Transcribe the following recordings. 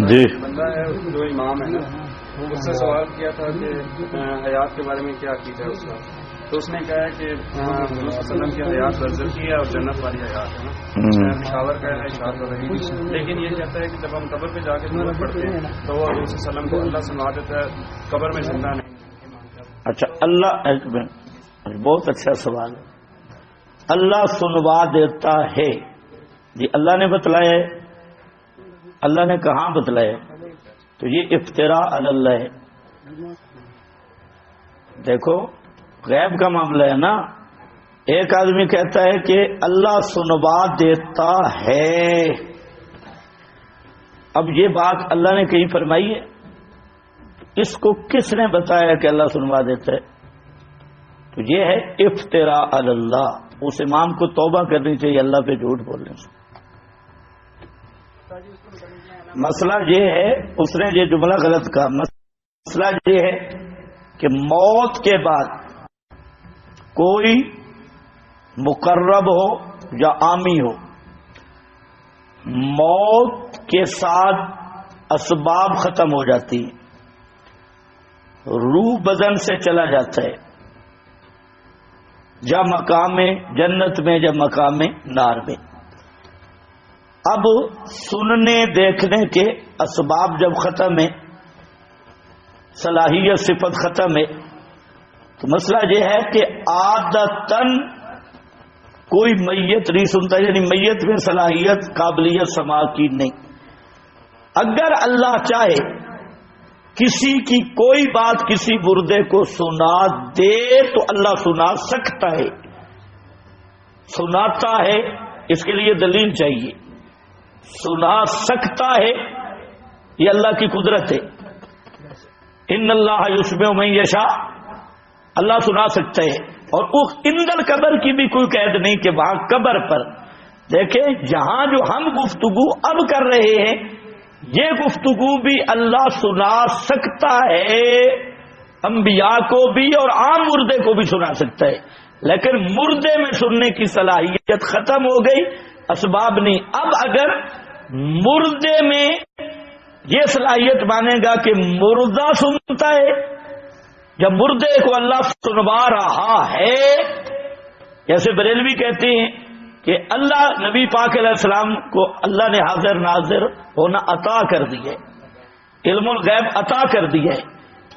جی بندہ ہے جو امام ہے نا، اس سے سوال کیا تھا کہ حیات کے بارے میں کیا عقیدہ ہے اس کا، تو اس نے کہا ہے کہ حضور صلی اللہ علیہ وسلم کی حیات برزخی ہے اور جنت والی حیات ہے نا، اس میں پشاور کا ہے اشاعت والا، لیکن یہ کہتا ہے کہ جب ہم قبر پہ جا کے درود پڑھتے ہیں تو وہ حضور صلی اللہ علیہ وسلم کو اللہ سنا دیتا ہے، قبر میں زندہ نہیں۔ اچھا، اللہ بہت اچھا سوال ہے۔ اللہ سنوا دیتا ہے، جی اللہ نے بتلایا ہے، اللہ نے کہاں بتلایا؟ تو یہ افتراء علی اللہ ہے۔ دیکھو غیب کا معاملہ ہے نا، ایک آدمی کہتا ہے کہ اللہ سنوا دیتا ہے، اب یہ بات اللہ نے کہیں فرمائی ہے؟ اس کو کس نے بتایا کہ اللہ سنوا دیتا ہے؟ تو یہ ہے افتراء علی اللہ۔ اس امام کو توبہ کرنی چاہیے اللہ پہ جھوٹ بولنے سے۔ مسئلہ یہ ہے، اس نے یہ جملہ غلط کہا۔ مسئلہ یہ ہے کہ موت کے بعد کوئی مقرب ہو یا عامی ہو، موت کے ساتھ اسباب ختم ہو جاتی ہیں، روح بدن سے چلا جاتا ہے، یا مقام جنت میں یا مقام نار میں۔ اب سننے دیکھنے کے اسباب جب ختم ہے، صلاحیت صفت ختم ہے، تو مسئلہ یہ ہے کہ عادتاً کوئی میت نہیں سنتا، یعنی میت میں صلاحیت قابلیت سماع کی نہیں۔ اگر اللہ چاہے کسی کی کوئی بات کسی مردے کو سنا دے تو اللہ سنا سکتا ہے، سناتا ہے، اس کے لیے دلیل چاہیے۔ سنا سکتا ہے، یہ اللہ کی قدرت ہے۔ ان اللہ یسمع من یشاء، اللہ سنا سکتا ہے۔ اور اندر قبر کی بھی کوئی قید نہیں کہ وہاں قبر پر دیکھیں، جہاں جو ہم گفتگو اب کر رہے ہیں یہ گفتگو بھی اللہ سنا سکتا ہے، انبیاء کو بھی اور عام مردے کو بھی سنا سکتا ہے، لیکن مردے میں سننے کی صلاحیت ختم ہو گئی، اسباب نہیں۔ اب اگر مردے میں یہ صلاحیت مانے گا کہ مردہ سنتا ہے، جب مردے کو اللہ سنوا رہا ہے، جیسے بریلوی کہتے ہیں کہ اللہ نبی پاک علیہ السلام کو اللہ نے حاضر ناظر ہونا عطا کر دیا ہے، علم الغیب عطا کر دیا ہے،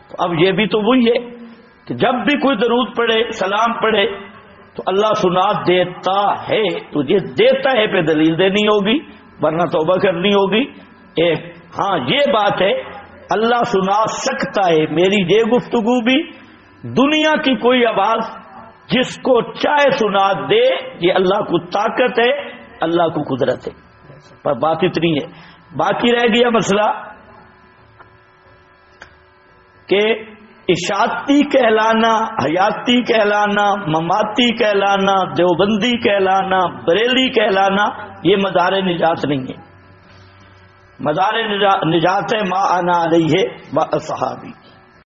تو اب یہ بھی تو وہی ہے کہ جب بھی کوئی درود پڑھے، سلام پڑھے تو اللہ سنا دیتا ہے، تو یہ دیتا ہے پہ دلیل دینی ہوگی، ورنہ توبہ کرنی ہوگی۔ ایک ہاں یہ بات ہے اللہ سنا سکتا ہے، میری یہ گفتگو بھی دنیا کی کوئی آواز جس کو چاہے سنا دے، یہ اللہ کو طاقت ہے، اللہ کو قدرت ہے، پر بات اتنی ہے۔ باقی رہ گیا مسئلہ کہ اشاعتی کہلانا، حیاتی کہلانا، مماتی کہلانا، دیوبندی کہلانا، بریلی کہلانا، یہ مدار نجات نہیں ہے۔ مدار نجات ہے ما انا علیہ و اصحابی۔